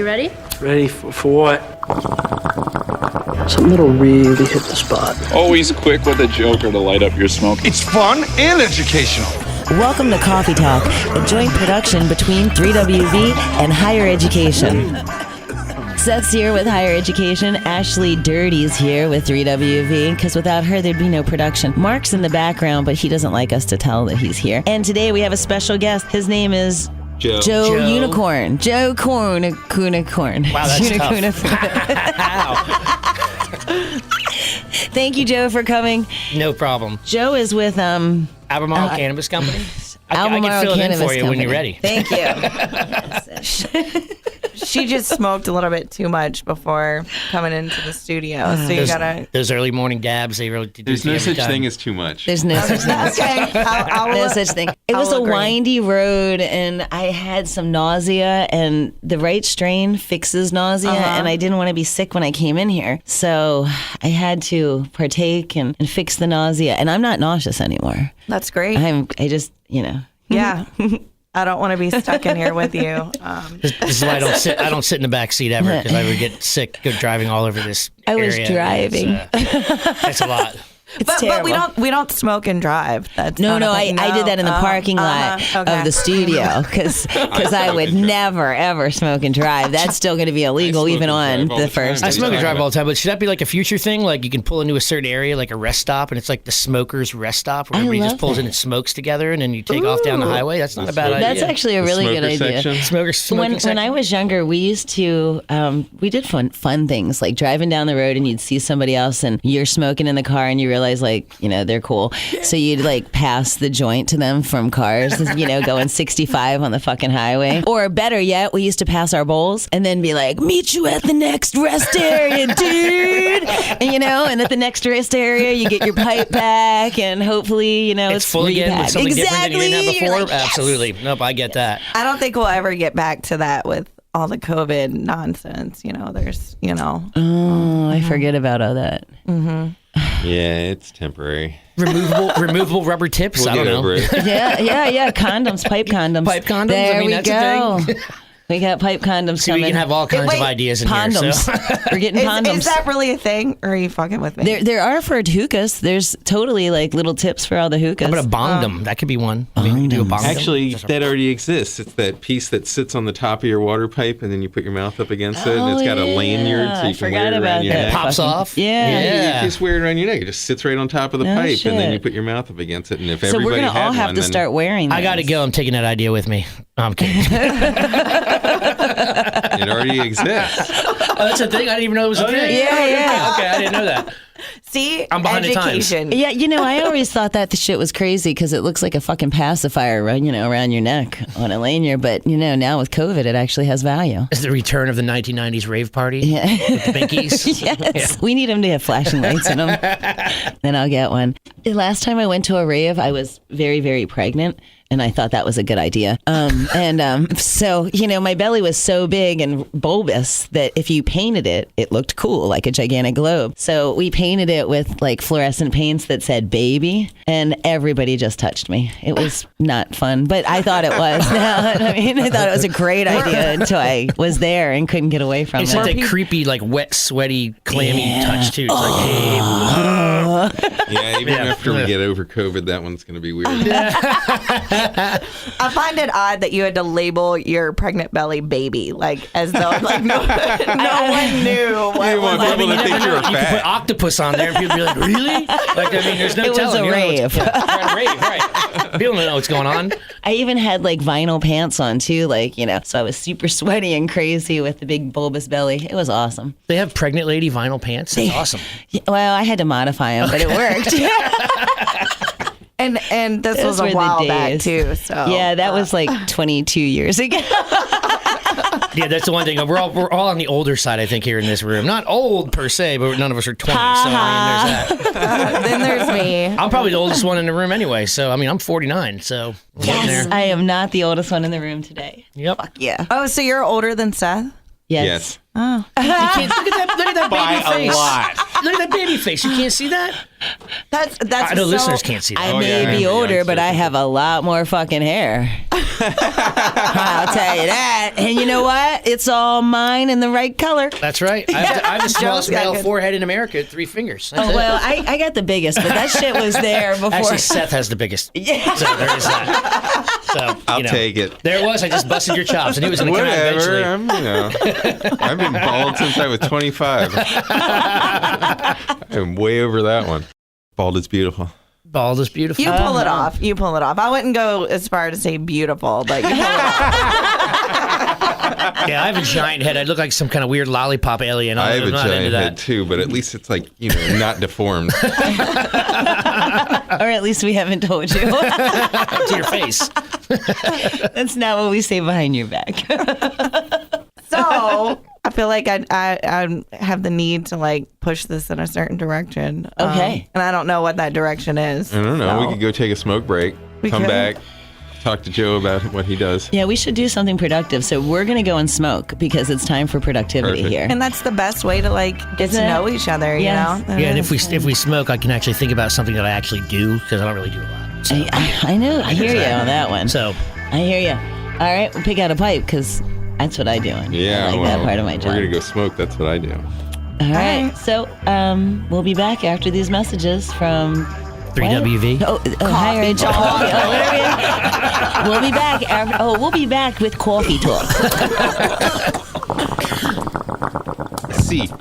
You ready? Ready for what? Something that'll really hit the spot. Always quick with a joker to light up your smoke. It's fun and educational. Welcome to Coffee Talk, a joint production between 3WV and Higher Education. Seth's here with Higher Education. Ashley Dirty's here with 3WV, because without her, there'd be no production. Mark's in the background, but he doesn't like us to tell that he's here. And today we have a special guest. His name is Joe Unicorn. Joe Unicorn. Wow, that's tough. Thank you, Joe, for coming. No problem. Joe is with Albemarle Cannabis Company. I Albemarle can fill it in Cannabis for you Company. when you're ready. Thank you. She just smoked a little bit too much before coming into the studio, so you gotta. Those early morning dabs, they really do. There's no such thing as too much. There's no such thing. Okay, No such thing. It was a windy road, and I had some nausea, and the right strain fixes nausea, and I didn't want to be sick when I came in here, so I had to partake and fix the nausea, and I'm not nauseous anymore. That's great. I just, Yeah. I don't want to be stuck in here with you. This is why I don't sit in the back seat ever, because I would get sick driving all over this I was area. driving. That's a lot. But we don't smoke and drive. That's No, not a I thing. did that in the parking lot of the studio, because I would never, ever smoke and drive. That's still going to be illegal even on the first. I smoke and drive all the time, but should that be like a future thing? Like you can pull into a certain area, like a rest stop, and it's like the smokers' rest stop, where everybody just pulls in and smokes together, and then you take off down the highway. That's not a bad idea. That's actually a really good idea. Smokers When I was younger, we used to, we did fun things, like driving down the road and you'd see somebody else and you're smoking in the car and you realize, like, they're cool. So you'd like pass the joint to them from cars, going 65 on the fucking highway. Or better yet, we used to pass our bowls and then be like, meet you at the next rest area, dude. And at the next rest area, you get your pipe back and hopefully, it's full again with something different than you didn't have before. Like, yes. Absolutely. Nope, I get that. I don't think we'll ever get back to that with all the COVID nonsense. There's, Oh, I forget about all that. Mm-hmm. Yeah, it's temporary. Removable rubber tips. We'll I don't know. over it. Yeah. Condoms, pipe condoms. Pipe condoms. There we that's go. a thing. We got pipe condoms See, coming. we can have all kinds of ideas in condoms. here. So. We're getting condoms. Is that really a thing, or are you fucking with me? There are for hookahs. There's totally like little tips for all the hookahs. How about a bongdom? That could be one. I mean, you do a bongdom. Actually, that already exists. It's that piece that sits on the top of your water pipe, and then you put your mouth up against it, and it's got a lanyard so you can wear it around your neck. Pops off. Yeah. You just wear it around your neck. It just sits right on top of the pipe, shit. and then you put your mouth up against it. And if So everybody we're gonna had all have one, to then start wearing those. I got to go. I'm taking that idea with me. I'm kidding. it already exists. Oh, that's a thing? I didn't even know it was a thing. Yeah. Okay, I didn't know that. See, I'm behind the times. education. Yeah, I always thought that the shit was crazy because it looks like a fucking pacifier, around your neck on a lanyard. But, now with COVID, it actually has value. It's the return of the 1990s rave party. Yeah. With the binkies. Yes. Yeah. We need them to have flashing lights in them. Then I'll get one. The last time I went to a rave, I was very, very pregnant. And I thought that was a good idea. So, my belly was so big and bulbous that if you painted it, it looked cool, like a gigantic globe. So we painted it with like fluorescent paints that said baby, and everybody just touched me. It was not fun, but I thought it was. I thought it was a great idea until I was there and couldn't get away from It's it. like that creepy, like wet, sweaty, clammy touch too. It's like, hey. Yeah, even after we get over COVID, that one's going to be weird. I find it odd that you had to label your pregnant belly baby, like as though like no one knew. You want people to think you're You could put fat. octopus on there and people be like, really? Like, there's no It was telling. a You don't know rave. a rave, right. People don't know what's going on. I even had like vinyl pants on too, so I was super sweaty and crazy with the big bulbous belly. It was awesome. They have pregnant lady vinyl pants. That's awesome. Yeah, well, I had to modify them, but it worked. And this Those was were a the while back days. too. So Yeah, that was like 22 years ago. Yeah, that's the one thing. We're all on the older side, I think, here in this room. Not old per se, but none of us are 20. So I mean, there's that. then there's me. I'm probably the oldest one in the room anyway. So I mean, I'm 49. So I'm getting there. I am not the oldest one in the room today. Yep. Yeah. Oh, so you're older than Seth? Yes. Oh, You can't, look at that By baby face. a lot. Look at that baby face. You can't see that? That's I know listeners can't see that. I may be older, but I youngster. have a lot more fucking hair. I'll tell you that. And you know what? It's all mine in the right color. That's right. I have the smallest Joe's got male good- forehead in America at 3 fingers. That's Oh, it. well, I got the biggest, but that shit was there before. Actually, Seth has the biggest. Yeah. So there is that. So, I'll take it. There it was. I just busted your chops, and he was going to come out Whatever. eventually. I've been bald since I was 25. I'm way over that one. Bald is beautiful. Bald is beautiful. You pull it off. You pull it off. I wouldn't go as far to say beautiful, but you pull it off. Yeah, I have a giant head. I look like some kind of weird lollipop alien. I have I'm a not into giant that. head too, but at least it's like, not deformed. Or at least we haven't told you. To your face. That's not what we say behind your back. So I feel like I have the need to like push this in a certain direction. Okay. And I don't know what that direction is. I don't know. so. We could go take a smoke break, We come could. back, talk to Joe about what he does. Yeah, we should do something productive. So we're going to go and smoke because it's time for productivity Perfect. here. And that's the best way to like get Isn't to it? know each other, Yes. you know? Yeah, and if we smoke, I can actually think about something that I actually do because I don't really do a lot. So, I know. I hear you on that one. so I hear you. All right, we'll pick out a pipe because that's what I do. Yeah, I like well, that part of my job. we're going to go smoke. That's what I do. All right. So we'll be back after these messages from 3WV. higher ed. We'll be back. We'll be back with coffee talk.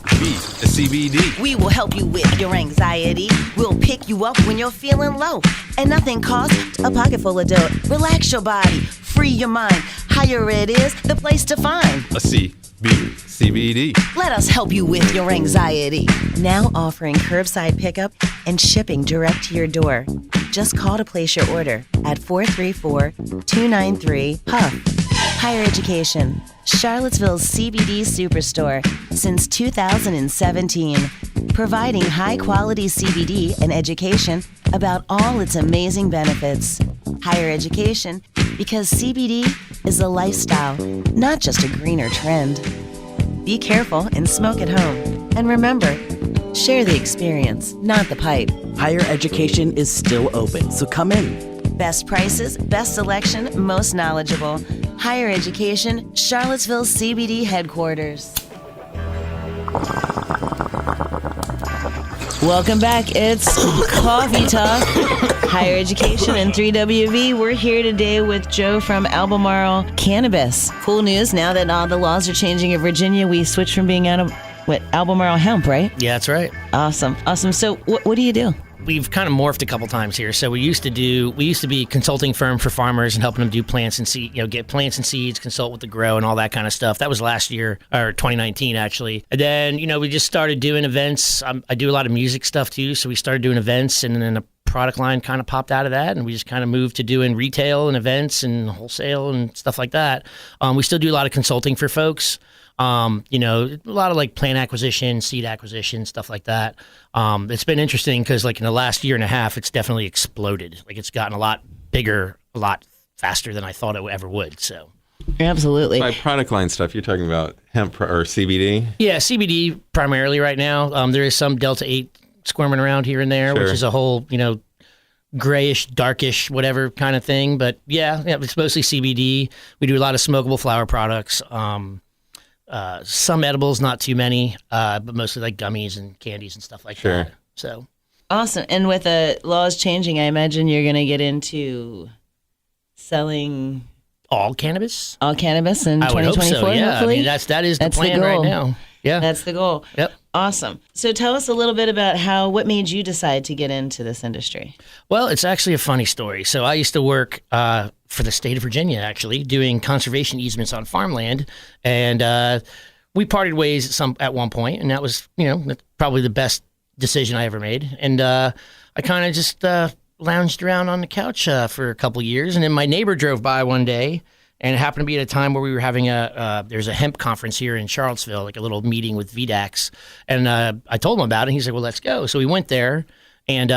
CBD. We will help you with your anxiety. We'll pick you up when you're feeling low. And nothing costs a pocket full of dough. Relax your body, free your mind. Higher Ed is the place to find. CBD. Let us help you with your anxiety. Now offering curbside pickup and shipping direct to your door. Just call to place your order at 434-293-HUFF. Higher Education, Charlottesville's CBD superstore since 2017, providing high-quality CBD and education about all its amazing benefits. Higher Education, because CBD is a lifestyle, not just a greener trend. Be careful and smoke at home. And remember, share the experience, not the pipe. Higher education is still open, so come in. Best prices, best selection, most knowledgeable. Higher Education, Charlottesville CBD headquarters. Welcome back. It's Coffee Talk, Higher Education, and 3WV. We're here today with Joe from Albemarle Cannabis. Cool news, now that all the laws are changing in Virginia, we switched from being out of, Albemarle Hemp, right? Yeah, that's right. Awesome. So what do you do? We've kind of morphed a couple times here. So we used to be a consulting firm for farmers and helping them do plants and seed, get plants and seeds, consult with the grow and all that kind of stuff. That was last year, or 2019 actually. And then, we just started doing events. I do a lot of music stuff too. So we started doing events, and then a product line kind of popped out of that, and we just kind of moved to doing retail and events and wholesale and stuff like that. We still do a lot of consulting for folks. A lot of like plant acquisition, seed acquisition, stuff like that. It's been interesting because like in the last year and a half, it's definitely exploded. Like it's gotten a lot bigger, a lot faster than I thought it ever would. So Absolutely. By product line stuff, you're talking about hemp or CBD? yeah, CBD primarily right now. There is some Delta 8 squirming around here and there, Sure. which is a whole, grayish, darkish, whatever kind of thing. But yeah, it's mostly CBD. We do a lot of smokable flower products. Some edibles, not too many, but mostly like gummies and candies and stuff like Sure. that. So Awesome. And with the laws changing, I imagine you're going to get into selling all cannabis? all cannabis in I would hope 2024, so. Yeah, hopefully? I mean that is the That's the plan right goal. now. Yeah, That's the goal. Yep. Awesome. So tell us a little bit about what made you decide to get into this industry. Well, it's actually a funny story. So I used to work for the state of Virginia, actually, doing conservation easements on farmland, and we parted ways at one point, and that was, probably the best decision I ever made. And I kind of just lounged around on the couch for a couple of years, and then my neighbor drove by one day, and it happened to be at a time where we were having there's a hemp conference here in Charlottesville, like a little meeting with VDAX, and I told him about it, and he said, well, let's go. So we went there, and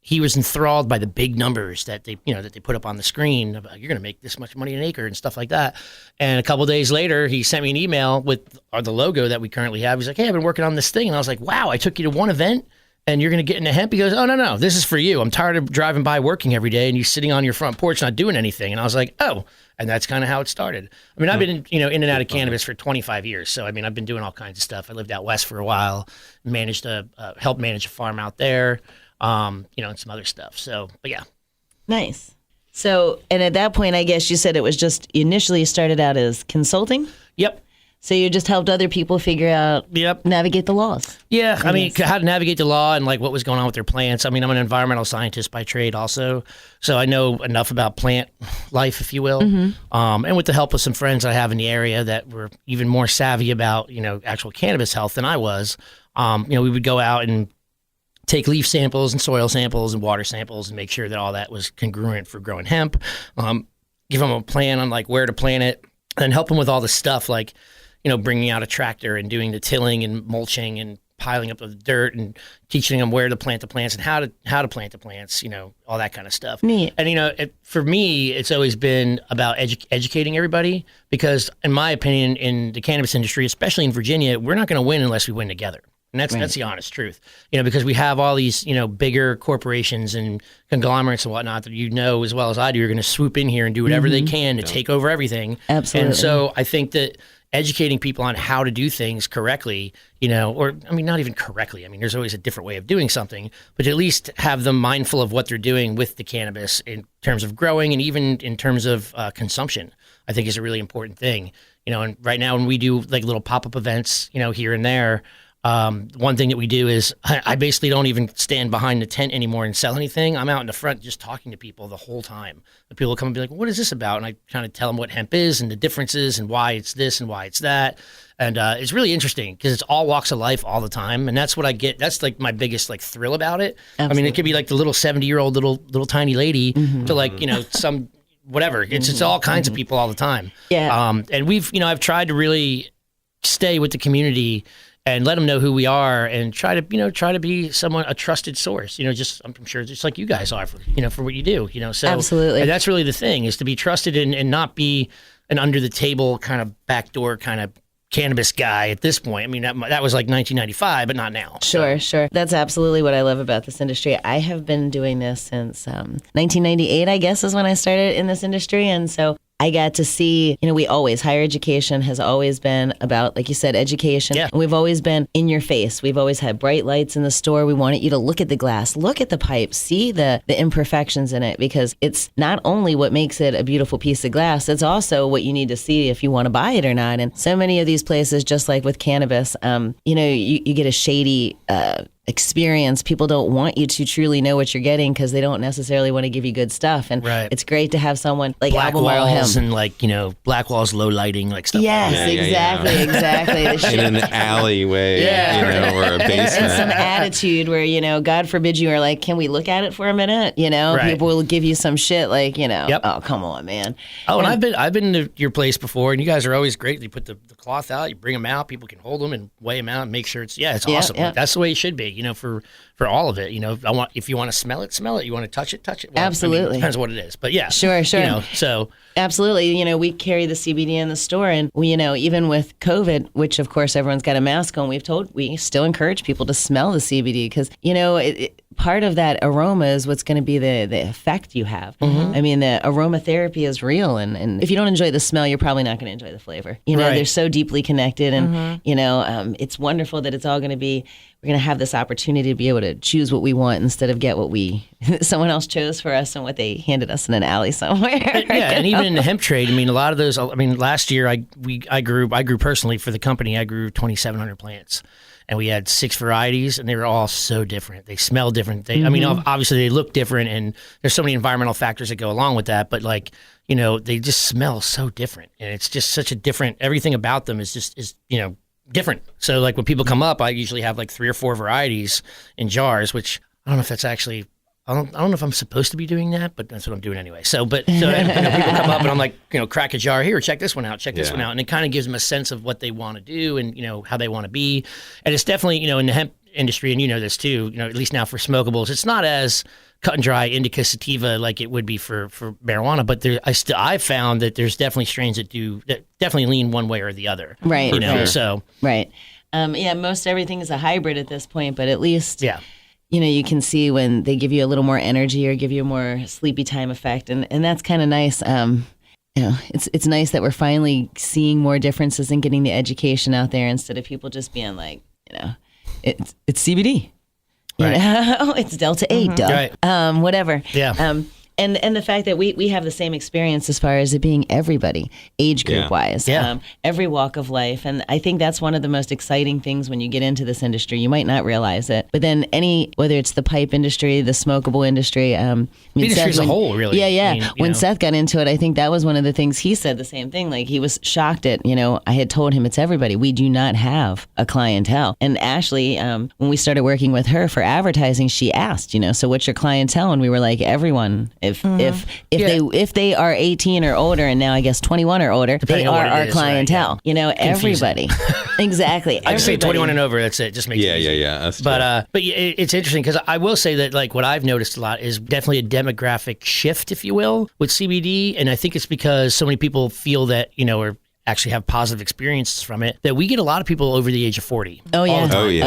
he was enthralled by the big numbers that they put up on the screen. About, you're going to make this much money an acre and stuff like that. And a couple of days later, he sent me an email with the logo that we currently have. He's like, hey, I've been working on this thing. And I was like, wow, I took you to one event and you're going to get into hemp? He goes, oh, no, this is for you. I'm tired of driving by working every day and you sitting on your front porch not doing anything. And I was like, oh, and that's kind of how it started. I mean, I've been, in and out of cannabis for 25 years. So, I mean, I've been doing all kinds of stuff. I lived out west for a while, helped manage a farm out there, and some other stuff. So, but yeah. Nice. So, and at that point, I guess you said it was just initially started out as consulting? Yep. So you just helped other people figure out, navigate the laws. Yeah, I mean, how to navigate the law and like what was going on with their plants. I mean, I'm an environmental scientist by trade also, so I know enough about plant life, if you will. And with the help of some friends I have in the area that were even more savvy about, actual cannabis health than I was, we would go out and take leaf samples and soil samples and water samples and make sure that all that was congruent for growing hemp. Give them a plan on like where to plant it, and help them with all the stuff like, bringing out a tractor and doing the tilling and mulching and piling up the dirt and teaching them where to plant the plants and how to plant the plants, all that kind of stuff. Neat. And, for me, it's always been about educating everybody because, in my opinion, in the cannabis industry, especially in Virginia, we're not going to win unless we win together. And that's the honest truth, because we have all these, bigger corporations and conglomerates and whatnot that as well as I do are going to swoop in here and do whatever they can to take over everything. Absolutely. And so I think that educating people on how to do things correctly, not even correctly. I mean, there's always a different way of doing something, but at least have them mindful of what they're doing with the cannabis in terms of growing and even in terms of consumption, I think is a really important thing. And right now when we do like little pop-up events, here and there, one thing that we do is I basically don't even stand behind the tent anymore and sell anything. I'm out in the front just talking to people the whole time. The people come and be like, what is this about? And I kind of tell them what hemp is and the differences and why it's this and why it's that. And it's really interesting because it's all walks of life all the time. And that's what I get. That's like my biggest like thrill about it. Absolutely. I mean, it could be like the little 70-year-old little tiny lady to like, some whatever. It's all kinds of people all the time. Yeah. And we've, I've tried to really stay with the community and let them know who we are, and try to be a trusted source. I'm sure just like you guys are for what you do. So absolutely, and that's really the thing is to be trusted and not be an under the table kind of backdoor kind of cannabis guy at this point. I mean, that was like 1995, but not now. Sure. That's absolutely what I love about this industry. I have been doing this since 1998, I guess, is when I started in this industry, and so I got to see, higher education has always been about, like you said, education. Yeah. We've always been in your face. We've always had bright lights in the store. We wanted you to look at the glass, look at the pipe, see the imperfections in it, because it's not only what makes it a beautiful piece of glass, it's also what you need to see if you want to buy it or not. And so many of these places, just like with cannabis, you get a shady experience. People don't want you to truly know what you're getting because they don't necessarily want to give you good stuff. And it's great to have someone like Albemarle walls and like black walls, low lighting, like stuff. Yes, exactly. In an alleyway, or a basement. And some attitude where God forbid you are like, can we look at it for a minute? People will give you some shit like oh, come on, man. Oh, and I've been to your place before, and you guys are always great. You put the cloth out, you bring them out, people can hold them and weigh them out and make sure it's awesome. Yeah. That's the way it should be. For all of it, if you want to smell it. You want to touch it. Well, absolutely. Depends what it is, but yeah. Sure. So absolutely. We carry the CBD in the store, and we, even with COVID, which of course everyone's got a mask on, we still encourage people to smell the CBD because, part of that aroma is what's going to be the effect you have. I mean, the aromatherapy is real, and if you don't enjoy the smell, you're probably not going to enjoy the flavor. They're so deeply connected, and it's wonderful that it's all going to be. We're going to have this opportunity to be able to choose what we want instead of get what someone else chose for us and what they handed us in an alley somewhere. Yeah, and even in the hemp trade, a lot of those. Last year I grew personally for the company. I grew 2,700 plants. And we had 6 varieties, and they were all so different. They smell different. Obviously they look different, and there's so many environmental factors that go along with that. But they just smell so different, and it's just such a different. Everything about them is different. So when people come up, I usually have 3 or 4 varieties in jars, which I don't know if that's actually. I don't know if I'm supposed to be doing that, but that's what I'm doing anyway. So people come up and I'm like, crack a jar here, check this one out, this one out. And it kind of gives them a sense of what they want to do and, how they want to be. And it's definitely, in the hemp industry, and you know this too, at least now for smokables, it's not as cut and dry indica sativa like it would be for marijuana, but I've found that there's definitely strains that definitely lean one way or the other. Right. So. Right. Most everything is a hybrid at this point, but at least, yeah. You can see when they give you a little more energy or give you a more sleepy time effect. And that's kind of nice. It's nice that we're finally seeing more differences and getting the education out there instead of people just being like, it's CBD. Right. It's Delta 8, duh. Right. Whatever. Yeah. And the fact that we have the same experience as far as it being everybody, age group wise, every walk of life. And I think that's one of the most exciting things when you get into this industry. You might not realize it, but then whether it's the pipe industry, the smokable industry, the industry as a whole, really. Yeah. When Seth got into it, I think that was one of the things he said the same thing. Like he was shocked at, I had told him it's everybody. We do not have a clientele. And Ashley, when we started working with her for advertising, she asked, so what's your clientele? And we were like, everyone. If they are 18 or older, and now I guess 21 or older, they are our clientele. Right? Everybody. Exactly. I just say 21 and over. That's it. Just make it easy. Yeah. That's but it's interesting because I will say that like what I've noticed a lot is definitely a demographic shift, if you will, with CBD, and I think it's because so many people feel that or actually have positive experiences from it, that we get a lot of people over the age of 40. Oh, yeah. Oh, yeah.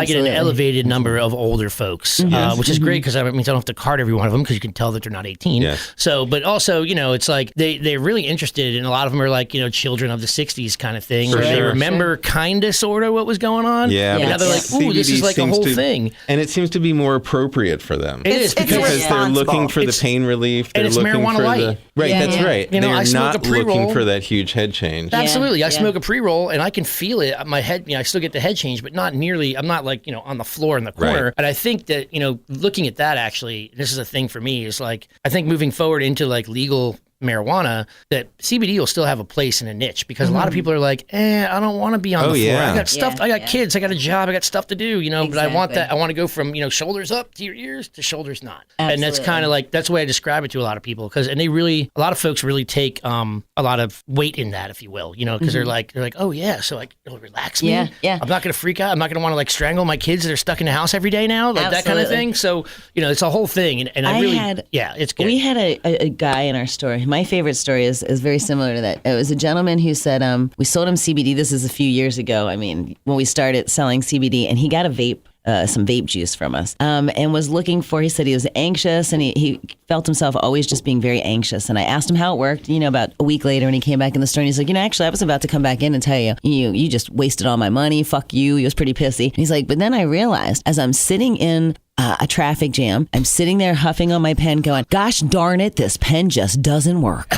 I get an elevated number of older folks, which is great because that means I don't have to card every one of them because you can tell that they're not 18. Yes. So, but also, it's like they're really interested, and a lot of them are like, children of the 60s kind of thing, where they remember kind of, sort of what was going on. Yeah. And now they're like, ooh, this is like a whole thing. And it seems to be more appropriate for them. It is because they're looking for the pain relief. They're and it's looking marijuana for light. Right, that's right. I They're smoke not a pre-roll. looking for that huge head change. Absolutely. I smoke a pre-roll and I can feel it. My head, I still get the head change, but not nearly, I'm not like, on the floor in the corner. Right. And I think that, looking at that actually, this is a thing for me, is like, I think moving forward into like legal marijuana, that CBD will still have a place in a niche because a lot of people are like, I don't want to be on the floor. Yeah. I got stuff. I got kids. I got a job. I got stuff to do, Exactly. but I want that. I want to go from, shoulders up to your ears to shoulders not. Absolutely. And that's kind of like, that's the way I describe it to a lot of people a lot of folks really take a lot of weight in that, if you will, because they're like, oh yeah, so like it'll relax me. Yeah. I'm not going to freak out. I'm not going to want to like strangle my kids that are stuck in the house every day now, like that kind of thing. So, it's a whole thing. And I really, it's good. We had a guy in our store. My favorite story is very similar to that. It was a gentleman who said, we sold him CBD. This is a few years ago. I mean, when we started selling CBD, and he got a vape. Some vape juice from us, and was looking for, he said he was anxious, and he felt himself always just being very anxious. And I asked him how it worked, about a week later, and he came back in the store, and he's like, actually, I was about to come back in and tell you, you just wasted all my money. Fuck you. He was pretty pissy. And he's like, but then I realized as I'm sitting in a traffic jam, I'm sitting there huffing on my pen going, gosh darn it, this pen just doesn't work.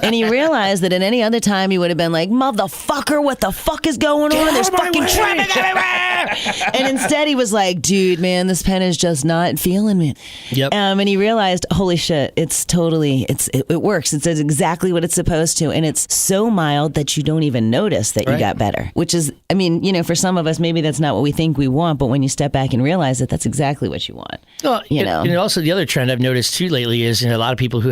And he realized that at any other time he would have been like, motherfucker, what the fuck is going on? There's fucking traffic everywhere. And instead he was like, dude, man, this pen is just not feeling me. Yep. And he realized, holy shit, it works. It says exactly what it's supposed to. And it's so mild that you don't even notice that you got better, which is, for some of us, maybe that's not what we think we want, but when you step back and realize it, that's exactly what you want. Well, and also the other trend I've noticed too lately is a lot of people who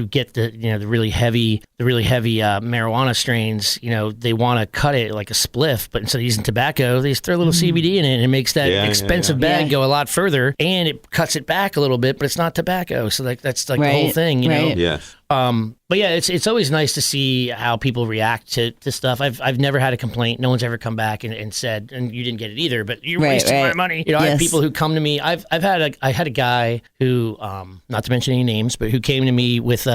get the really heavy marijuana strains. They want to cut it like a spliff, but instead of using tobacco, they just throw a little CBD in it, and it makes that expensive bag go a lot further, and it cuts it back a little bit, but it's not tobacco, so that's like the whole thing. Yes. But yeah, it's always nice to see how people react to stuff. I've never had a complaint. No one's ever come back and said, and you didn't get it either, but you're wasting my money. I have people who come to me. I had a guy who, not to mention any names, but who came to me with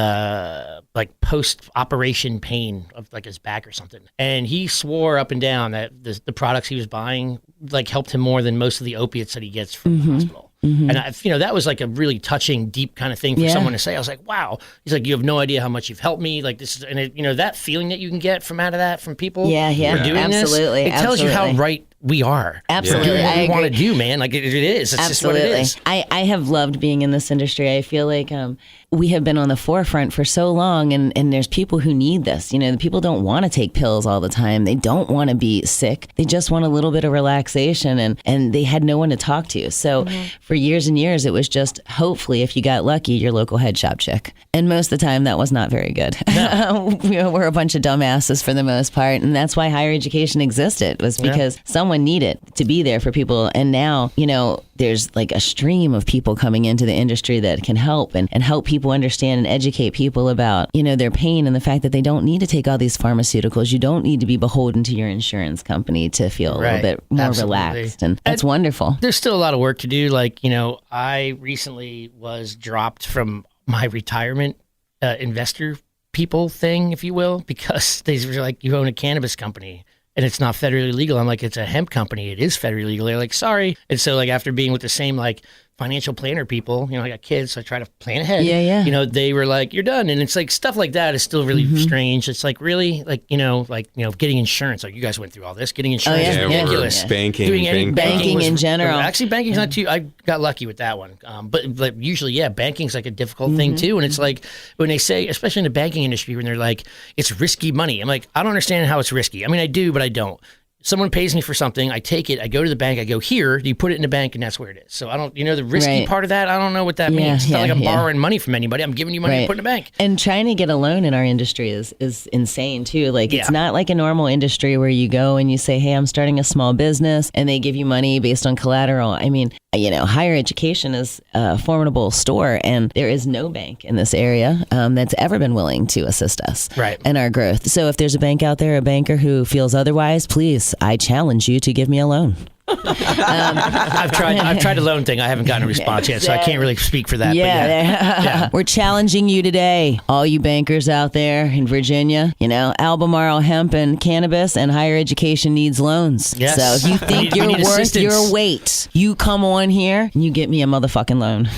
like post-operation pain of like his back or something, and he swore up and down that the products he was buying like helped him more than most of the opiates that he gets from the hospital. Mm-hmm. And that was like a really touching, deep kind of thing for someone to say. I was like, wow. He's like, you have no idea how much you've helped me. Like this is, and that feeling that you can get from out of that from people. Yeah. Doing Absolutely. This, it tells you how right we are. Absolutely. Doing what we want to do, man. Like it is. It's Absolutely. just what it is. I have loved being in this industry. I feel like we have been on the forefront for so long, and there's people who need this. The people don't want to take pills all the time. They don't want to be sick. They just want a little bit of relaxation, and they had no one to talk to. So for years and years, it was just, hopefully, if you got lucky, your local head shop chick. And most of the time, that was not very good. No. We're a bunch of dumbasses for the most part, and that's why higher education existed, was because someone someone needed to be there for people. And now, there's like a stream of people coming into the industry that can help and help people understand and educate people about, their pain and the fact that they don't need to take all these pharmaceuticals. You don't need to be beholden to your insurance company to feel a little bit more relaxed. And that's wonderful. There's still a lot of work to do. Like, I recently was dropped from my retirement investor people thing, if you will, because they were like, you own a cannabis company. And it's not federally legal. I'm like, it's a hemp company. It is federally legal. They're like, sorry. And so like after being with the same like financial planner people, I got kids, so I try to plan ahead. Yeah. They were like, you're done. And it's like stuff like that is still really strange. It's like really like, getting insurance. Like you guys went through all this. Getting insurance is ridiculous. Banking. Doing any banking in general. Actually, banking's not too, I got lucky with that one. But like usually, banking's like a difficult thing too. And it's like when they say, especially in the banking industry, when they're like, it's risky money. I'm like, I don't understand how it's risky. I mean, I do, but I don't. Someone pays me for something, I take it, I go to the bank, I go here, you put it in the bank, and that's where it is. So I don't, the risky part of that, I don't know what that means. It's not like I'm borrowing money from anybody. I'm giving you money to put in the bank. And trying to get a loan in our industry is insane too. Like it's not like a normal industry where you go and you say, hey, I'm starting a small business, and they give you money based on collateral. I mean, higher education is a formidable store, and there is no bank in this area that's ever been willing to assist us in our growth. So if there's a bank out there, a banker who feels otherwise, please, I challenge you to give me a loan. I've tried a loan thing. I haven't gotten a response yet, so I can't really speak for that. We're challenging you today, all you bankers out there in Virginia. Albemarle Hemp and Cannabis and higher education needs loans. Yes. So if you think you're worth your weight, you come on here and you get me a motherfucking loan.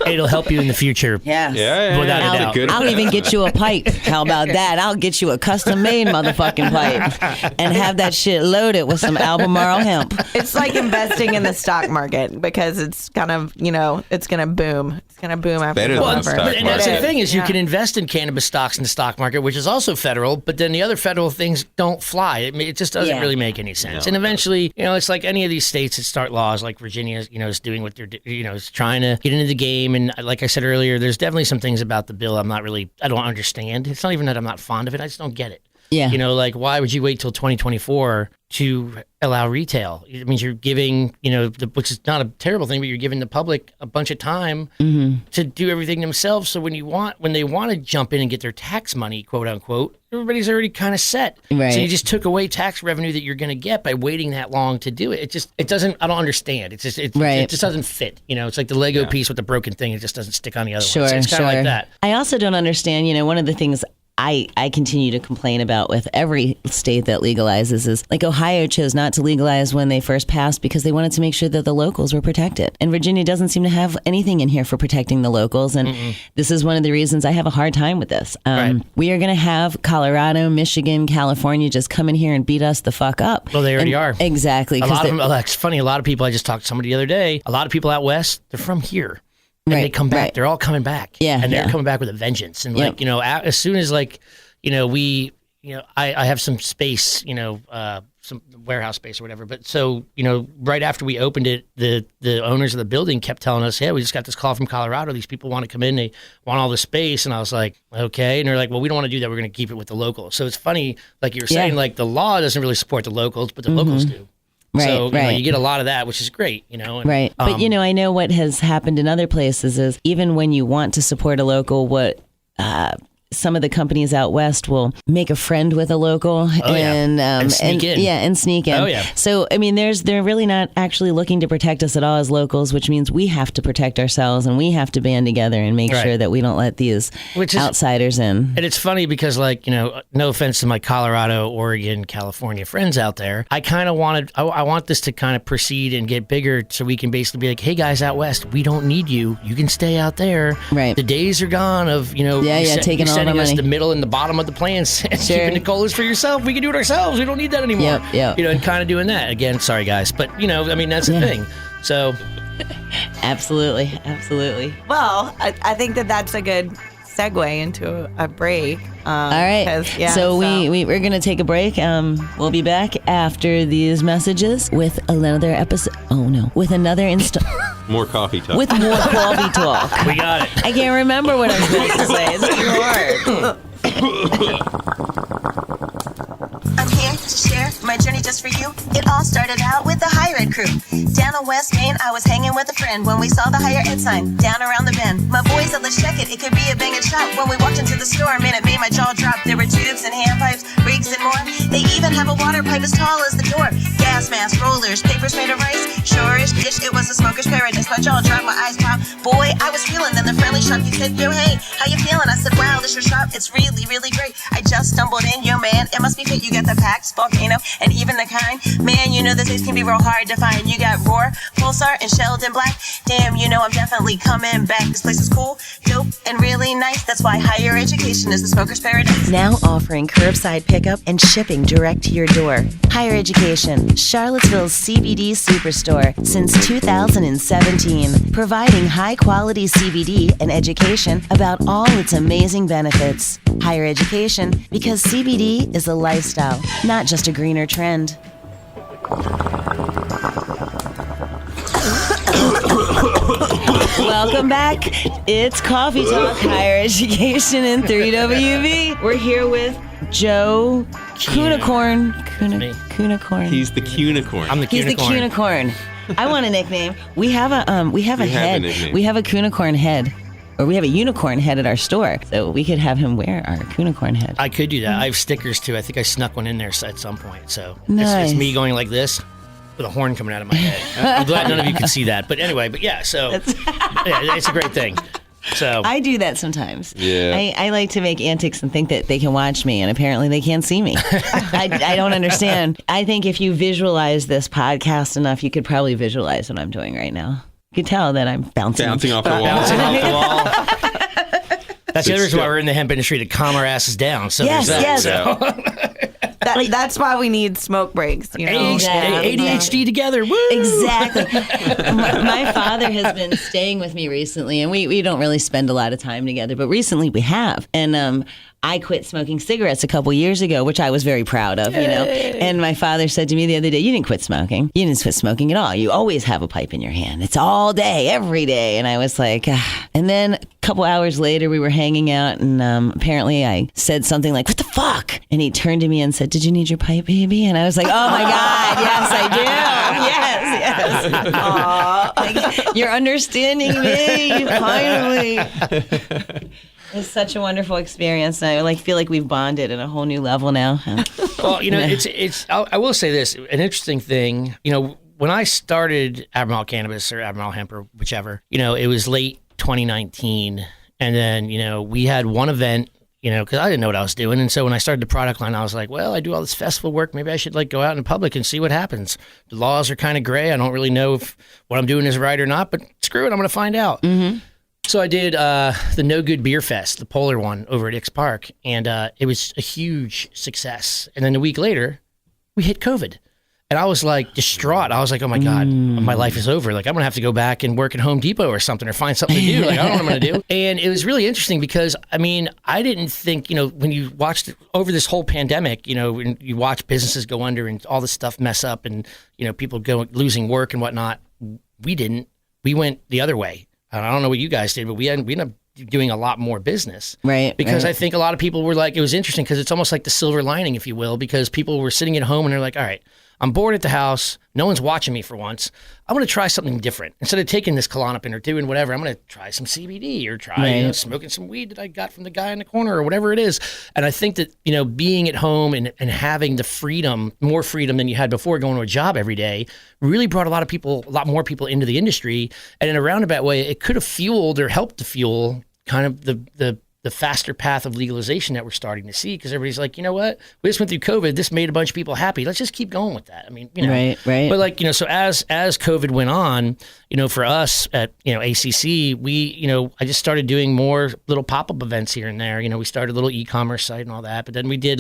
It'll help you in the future. Yes. Without a doubt. I'll even get you a pipe. How about that? I'll get you a custom-made motherfucking pipe and have that shit loaded with some Albemarle hemp. It's like investing in the stock market because it's kind of, it's going to boom. It's going to boom after better than the stock market. And that's the thing is you can invest in cannabis stocks in the stock market, which is also federal, but then the other federal things don't fly. It just doesn't really make any sense. And eventually, it's like any of these states that start laws like Virginia, is doing what they're, is trying to get into the game. And like I said earlier, there's definitely some things about the bill I don't understand. It's not even that I'm not fond of it. I just don't get it. Yeah. Like why would you wait till 2024 to allow retail? It means you're giving, which is not a terrible thing, but you're giving the public a bunch of time to do everything themselves. So when they want to jump in and get their tax money, quote unquote, everybody's already kind of set. Right. So you just took away tax revenue that you're going to get by waiting that long to do it. It doesn't, I don't understand. It just doesn't fit. It's like the Lego piece with the broken thing. It just doesn't stick on the other one. So it's kind of like that. I also don't understand, one of the things I continue to complain about with every state that legalizes is like Ohio chose not to legalize when they first passed because they wanted to make sure that the locals were protected. And Virginia doesn't seem to have anything in here for protecting the locals. And this is one of the reasons I have a hard time with this. We are going to have Colorado, Michigan, California just come in here and beat us the fuck up. Well, they already are. Exactly. It's funny. A lot of people, I just talked to somebody the other day, a lot of people out west, they're from here. And they come back. They're all coming back. Yeah. And they're coming back with a vengeance. And as soon as I have some space, some warehouse space or whatever. But so, right after we opened it, the owners of the building kept telling us, yeah, we just got this call from Colorado. These people want to come in. They want all the space. And I was like, okay. And they're like, well, we don't want to do that. We're going to keep it with the locals. So it's funny, like you were saying, like the law doesn't really support the locals, but the locals do. Right, so you get a lot of that, which is great, And, right. But, I know what has happened in other places is even when you want to support a local, what some of the companies out west will make a friend with a local and sneak in. Yeah, and sneak in. Oh, yeah. So, I mean, they're really not actually looking to protect us at all as locals, which means we have to protect ourselves and we have to band together and make sure that we don't let these outsiders in. And it's funny because, no offense to my Colorado, Oregon, California friends out there, I kind of I want this to kind of proceed and get bigger so we can basically be like, hey, guys out west, we don't need you. You can stay out there. Right. The days are gone of, taking all sending the us money. the middle and the bottom of the plants and keeping the colas for yourself. We can do it ourselves. We don't need that anymore. Yep. And kind of doing that. Again, sorry, guys. But, that's the thing. So. Absolutely. Well, I think that's a good segue into a break. All right. So we're going to take a break. We'll be back after these messages with another episode. Oh, no. With another more coffee talk. With more coffee talk. We got it. I can't remember what I'm supposed to say. It's too hard. I'm here to share my my journey just for you. It all started out with the higher ed crew. Down on West Main, I was hanging with a friend when we saw the higher ed sign down around the bend. My boys said, let's check it. It could be a banging shop. When we walked into the store, man, it made my jaw drop. There were tubes and handpipes, rigs and more. They even have a water pipe as tall as the door. Gas masks, rollers, papers made of rice. Sure-ish, bitch, it was a smoker's paradise. My jaw dropped, my eyes popped. Boy, I was feeling. Then the friendly shop, he said, yo, hey, how you feeling? I said, wow, this your shop. It's really, really great. I just stumbled in, yo, man. It must be fit. You got the packs, volcano, and even the kind. Man, you know the taste can be real hard to find. You got Roar, Pulsar, and Sheldon Black. Damn, you know I'm definitely coming back. This place is cool, dope, and really nice. That's why higher education is the smoker's paradise. Now offering curbside pickup and shipping direct to your door. Higher Education, Charlottesville's CBD superstore since 2017, providing high-quality CBD and education about all its amazing benefits. Higher Education, because CBD is a lifestyle, not just a greener trend. Welcome back. It's Coffee Talk, Higher Education in 3WV. We're here with Joe Cunicorn. Cunicorn. He's the Cunicorn. I'm the He's the Cunicorn. I want a nickname. We have a head. nickname. We have a Cunicorn head. Or we have a unicorn head at our store. So we could have him wear our Cunicorn head. I could do that. I have stickers too. I think I snuck one in there at some point. So Nice. it's me going like this with a horn coming out of my head. I'm glad none of you could see that. But anyway, so yeah, it's a great thing. So I do that sometimes. Yeah. I like to make antics and think that they can watch me, and apparently they can't see me. I don't understand. I think if you visualize this podcast enough, you could probably visualize what I'm doing right now. You could tell that I'm bouncing Bouncing off the wall. bouncing off the wall. That's the other reason why we're in the hemp industry, to calm our asses down. So Yes, there's that. yes. So. That's why we need smoke breaks. You know? ADHD together. Woo! Exactly. My father has been staying with me recently, and we don't really spend a lot of time together, but recently we have. And I quit smoking cigarettes a couple years ago, which I was very proud of, you know. And my father said to me the other day, you didn't quit smoking. You didn't quit smoking at all. You always have a pipe in your hand. It's all day, every day. And I was like, ah. And then a couple hours later, we were hanging out, and apparently I said something like, what the fuck? And he turned to me and said, did you need your pipe, baby? And I was like, oh my God, yes, I do. Yes. Aw. Like, you're understanding me, finally. It's such a wonderful experience. I feel like we've bonded at a whole new level now. Well, you know, I will say this, an interesting thing, you know, when I started Albemarle Cannabis or Albemarle Hemp or whichever, you know, it was late 2019. And then, you know, we had one event, you know, because I didn't know what I was doing. And so when I started the product line, I was like, well, I do all this festival work. Maybe I should go out in public and see what happens. The laws are kind of gray. I don't really know if what I'm doing is right or not, but screw it, I'm going to find out. Mm-hmm. So I did the No Good Beer Fest, the Polar one, over at X Park, and it was a huge success. And then a week later, we hit COVID. And I was like distraught. I was like, oh my God, my life is over. Like, I'm going to have to go back and work at Home Depot or something, or find something to do. Like, I don't know what I'm going to do. And it was really interesting because, I mean, I didn't think, you know, when you watched over this whole pandemic, you know, when you watch businesses go under and all this stuff mess up and, you know, people losing work and whatnot, we didn't. We went the other way. I don't know what you guys did, but we ended up doing a lot more business. Right. Because right. I think a lot of people were like, it was interesting because it's almost like the silver lining, if you will, because people were sitting at home and they're like, all right, I'm bored at the house. No one's watching me for once. I'm going to try something different. Instead of taking this Klonopin or doing whatever, I'm going to try some CBD or try you know, smoking some weed that I got from the guy in the corner or whatever it is. And I think that, you know, being at home and having the freedom, more freedom than you had before going to a job every day, really brought a lot more people into the industry. And in a roundabout way, it could have fueled or helped to fuel kind of the faster path of legalization that we're starting to see, because everybody's like, you know what, we just went through COVID, this made a bunch of people happy, let's just keep going with that. I mean, you know, right. But like, you know, so as COVID went on, you know, for us at, you know, ACC, we, you know, I just started doing more little pop-up events here and there. You know, we started a little e-commerce site and all that, but then we did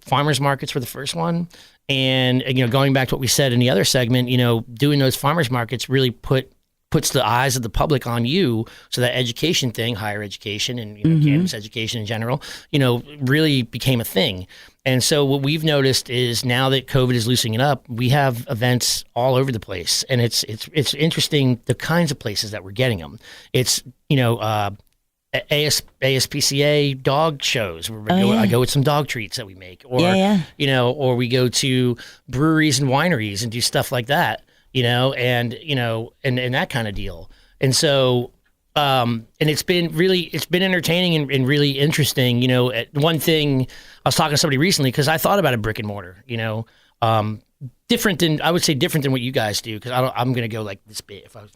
farmers markets for the first one. And, you know, going back to what we said in the other segment, you know, doing those farmers markets really puts the eyes of the public on you, so that education thing, higher education and you know, cannabis education in general, you know, really became a thing. And so what we've noticed is now that COVID is loosening up, we have events all over the place, and it's interesting the kinds of places that we're getting them. It's, you know, ASPCA dog shows. I go with some dog treats that we make, or or we go to breweries and wineries and do stuff like that, and that kind of deal. And so, and it's been entertaining and really interesting. One thing I was talking to somebody recently, because I thought about a brick and mortar, different than what you guys do, because I'm going to go like this big if I was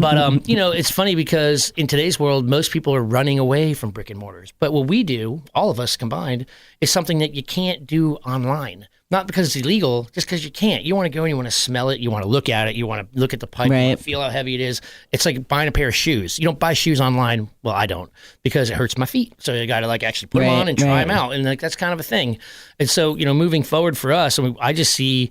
but it's funny because in today's world most people are running away from brick and mortars, but what we do, all of us combined, is something that you can't do online. Not because it's illegal, just because you can't. You want to go and you want to smell it, you want to look at it, you want to look at the pipe, you want to feel how heavy it is. It's like buying a pair of shoes. You don't buy shoes online. Well, I don't, because it hurts my feet. So you got to actually put them on and try them out, and that's kind of a thing. And so moving forward for us, I just see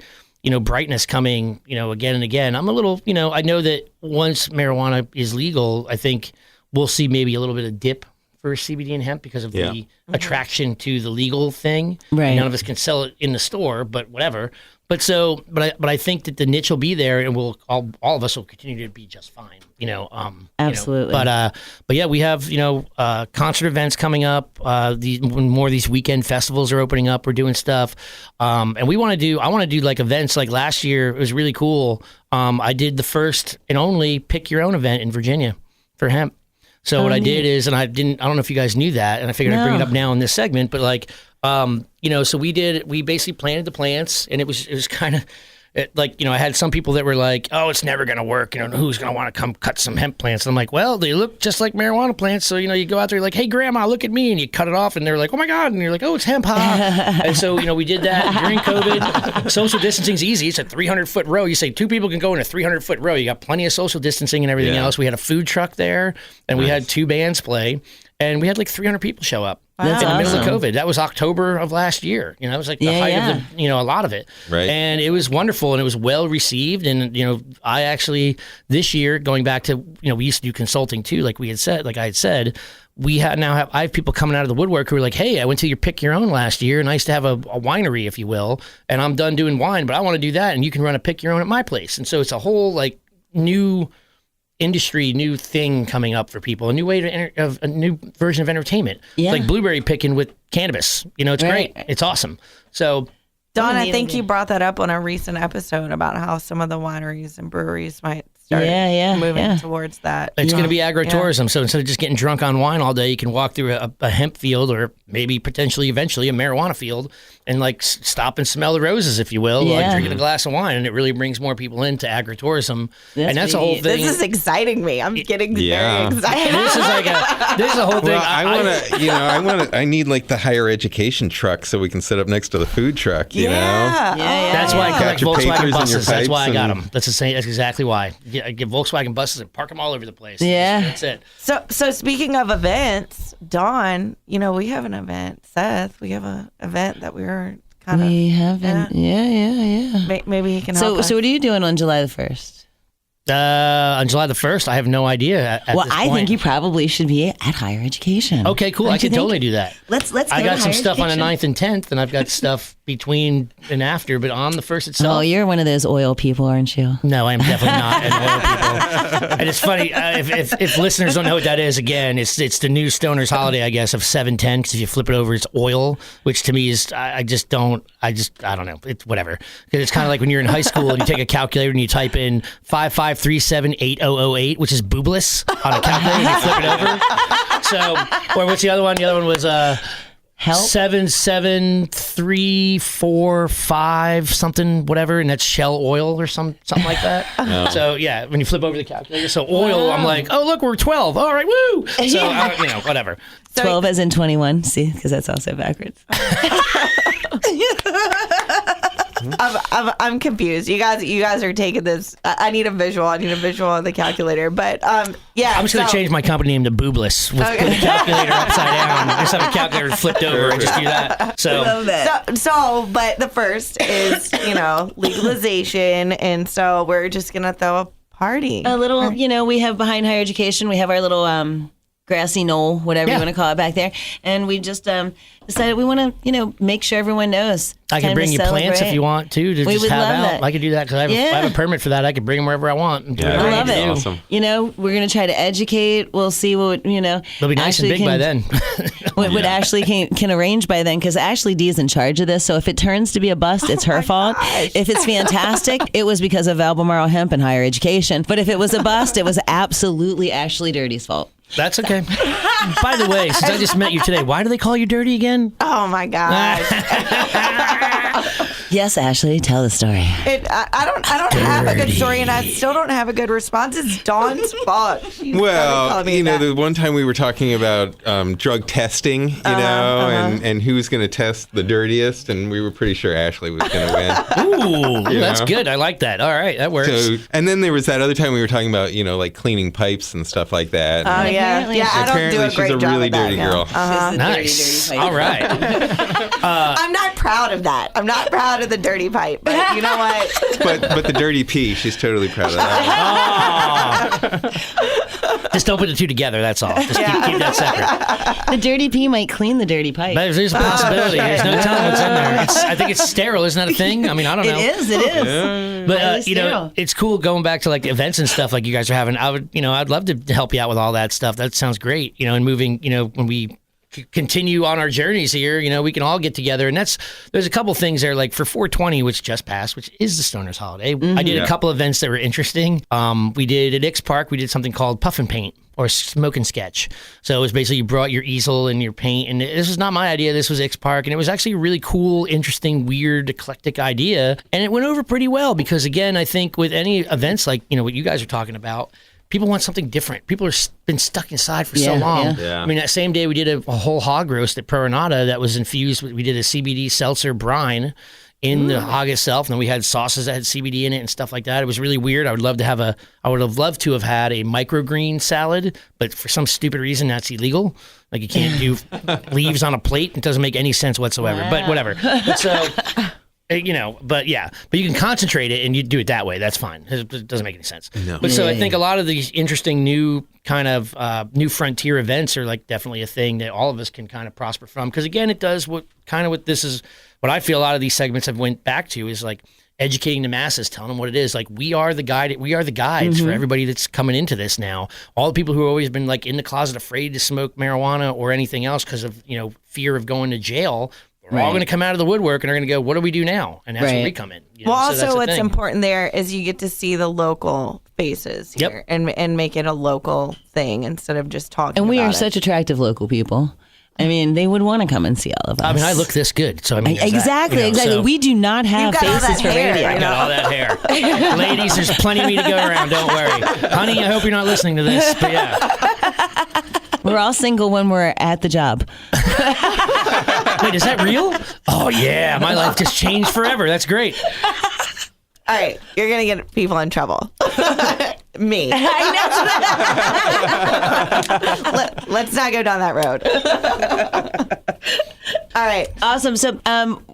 brightness coming again and again. I'm a little I know that once marijuana is legal, I think we'll see maybe a little bit of dip for CBD and hemp because of the attraction to the legal thing. Right. None of us can sell it in the store, but whatever. But I think that the niche will be there, and we'll all of us will continue to be just fine. Absolutely. But yeah, we have concert events coming up. When more of these weekend festivals are opening up, we're doing stuff. And I want to do like events. Like last year, it was really cool. I did the first and only pick your own event in Virginia for hemp. So what I did is, and I don't know if you guys knew that, and I figured I'd bring it up now in this segment, but so we basically planted the plants, and it was kind of I had some people that were like, oh, it's never going to work. Who's going to want to come cut some hemp plants? And I'm like, well, they look just like marijuana plants. So, you go out there like, hey, grandma, look at me. And you cut it off and they're like, oh my God. And you're like, oh, it's hemp, huh? And so, we did that during COVID. Social distancing's easy. It's a 300-foot row. You say 2 people can go in a 300-foot row. You got plenty of social distancing and everything else. We had a food truck there, and we had 2 bands play. And we had like 300 people show up in the middle of COVID. That was October of last year. It was like the height of the, a lot of it. Right. And it was wonderful, and it was well received. And, I actually, this year, going back to, we used to do consulting too, like I had said, I have people coming out of the woodwork who are like, hey, I went to your pick your own last year, and I used to have a winery, if you will, and I'm done doing wine, but I want to do that, and you can run a pick your own at my place. And so it's a whole new industry, new thing coming up for people, a new way a new version of entertainment. It's like blueberry picking with cannabis. It's great. It's awesome. So, Dawn, I think you brought that up on a recent episode about how some of the wineries and breweries might start moving towards that. It's going to be agritourism. So instead of just getting drunk on wine all day, you can walk through a hemp field, or maybe potentially eventually a marijuana field, and stop and smell the roses, if you will, like drinking a glass of wine. And it really brings more people into agritourism. That's a whole thing. This is exciting me. I'm getting very excited. This is a whole thing. Well, I need like the higher education truck so we can sit up next to the food truck, you know? That's why I collect Volkswagen buses. That's why I got them. That's exactly why. I get Volkswagen buses and park them all over the place. Yeah. That's it. So speaking of events, Dawn, we have an event. Seth, we have an event that we're kind of... We haven't. Yeah. Maybe he can help us. So what are you doing on July the 1st? On July the 1st, I have no idea. I think you probably should be at higher education. Okay, cool. I can totally do that. Let's I got some stuff on the 9th and 10th, and I've got stuff between and after, but on the 1st itself. Oh, you're one of those oil people, aren't you? No, I'm definitely not an oil people. And it's funny, if listeners don't know what that is, again, it's the new Stoner's holiday, I guess, of 710, because if you flip it over, it's oil, which to me is, I don't know. It's whatever. Because it's kind of like when you're in high school and you take a calculator and you type in 55378008, which is boobless on a calculator, and you flip it over. So, or what's the other one? The other one was Help? 77345 something whatever, and that's Shell Oil or something like that. No. So yeah, when you flip over the calculator, so oil, I'm like, oh look, we're 12. All right, woo. So whatever. 12 as in 21. See, because that's also backwards. I'm confused. You guys are taking this. I need a visual. of the calculator. But yeah. I'm just gonna change my company name to Boobless with the calculator upside down. Just have a calculator flipped over and just do that. So, but the first is legalization, and so we're just gonna throw a party. A little, we have behind higher education. We have our little grassy knoll, whatever you want to call it back there. And we just decided we want to, make sure everyone knows. I can bring you plants if you want to we just would have love out. That. I could do that because I have a permit for that. I could bring them wherever I want. And do I love it. Awesome. We're going to try to educate. We'll see what, They'll be nice Ashley and big by then. what Ashley can arrange by then, because Ashley D is in charge of this. So if it turns to be a bust, it's her fault. If it's fantastic, it was because of Albemarle Hemp and higher education. But if it was a bust, it was absolutely Ashley Dirty's fault. That's okay. By the way, since I just met you today, why do they call you Dirty again? Oh my gosh. Yes, Ashley, tell the story. I don't have a good story, and I still don't have a good response. It's Dawn's fault. Well, the one time we were talking about drug testing, and who's going to test the dirtiest, and we were pretty sure Ashley was going to win. Ooh, that's good. I like that. All right, that works. So, and then there was that other time we were talking about, like cleaning pipes and stuff like that. Oh, yeah. Yeah, I don't do a great job. She's a really dirty girl. Nice. All right. I'm not proud of that. I'm not proud of the dirty pipe, but you know what? But the dirty pee, she's totally proud of that. Oh. Just don't put the two together, that's all. Just keep that separate. The dirty pee might clean the dirty pipe. There's a possibility. There's no telling what's in there. I think it's sterile. Isn't that a thing? I mean, I don't know. It is. Yeah. But, it's cool going back to, like, events and stuff like you guys are having. I'd love to help you out with all that stuff. That sounds great. And moving, when we continue on our journeys here, we can all get together. And there's a couple things there, like for 420, which just passed, which is the Stoners holiday. I did a couple events that were interesting. We did at Ix Park, we did something called Puff and Paint, or Smoke and Sketch. So it was basically you brought your easel and your paint, and this was not my idea. This was Ix Park, and it was actually a really cool, interesting, weird, eclectic idea. And it went over pretty well because, again, I think with any events like, what you guys are talking about, people want something different. People have been stuck inside for so long. Yeah. I mean, that same day we did a whole hog roast at Pro Renata that was infused with, we did a CBD seltzer brine in the hog itself, and then we had sauces that had CBD in it and stuff like that. It was really weird. I would have loved to have had a microgreen salad, but for some stupid reason that's illegal. Like you can't do leaves on a plate. It doesn't make any sense whatsoever. Wow. But whatever. But so but you can concentrate it and you do it that way. That's fine. It doesn't make any sense. No. But I think a lot of these interesting new kind of new frontier events are like definitely a thing that all of us can kind of prosper from. Because again, it does what this is what I feel a lot of these segments have went back to is like educating the masses, telling them what it is. Like we are the guides for everybody that's coming into this now. All the people who have always been like in the closet afraid to smoke marijuana or anything else because of, fear of going to jail. We're all going to come out of the woodwork and are going to go, what do we do now? And that's where we come in. Well, also what's important there is you get to see the local faces here and make it a local thing instead of just talking And we about are such attractive local people. I mean, they would want to come and see all of us. I mean, I look this good, so I mean, exactly. So we do not have faces for radio. I got all that hair. Ladies, there's plenty of me to go around. Don't worry, honey. I hope you're not listening to this, but yeah. We're all single when we're at the job. Wait, is that real? Oh yeah, my life just changed forever. That's great. All right, you're gonna get people in trouble. Me. Let's not go down that road. All right. Awesome. So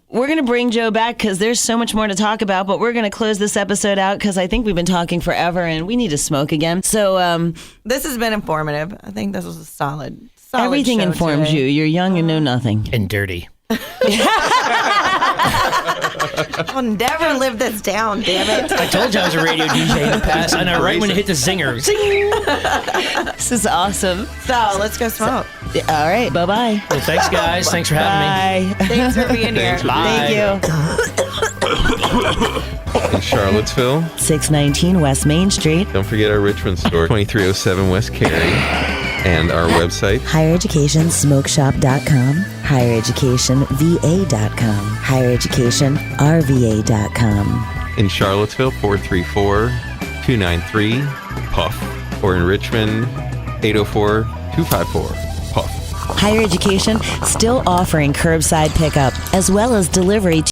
we're going to bring Joe back because there's so much more to talk about, but we're going to close this episode out because I think we've been talking forever and we need to smoke again. So this has been informative. I think this was a solid everything show informs today. you. You're young and know nothing. And dirty. I'll never live this down, damn it. I told you I was a radio DJ in the past. I know, right when it hit the zinger. Zing! This is awesome. So, let's go smoke. All right, bye-bye. Well, thanks, guys. Thanks for having me. Thanks for being here. Bye. Thank you. In Charlottesville. 619 West Main Street. Don't forget our Richmond store, 2307 West Cary. And our website, highereducationsmokeshop.com, highereducationva.com, highereducationrva.com. In Charlottesville, 434-293-PUFF. Or in Richmond, 804-254-PUFF. Higher Education still offering curbside pickup as well as delivery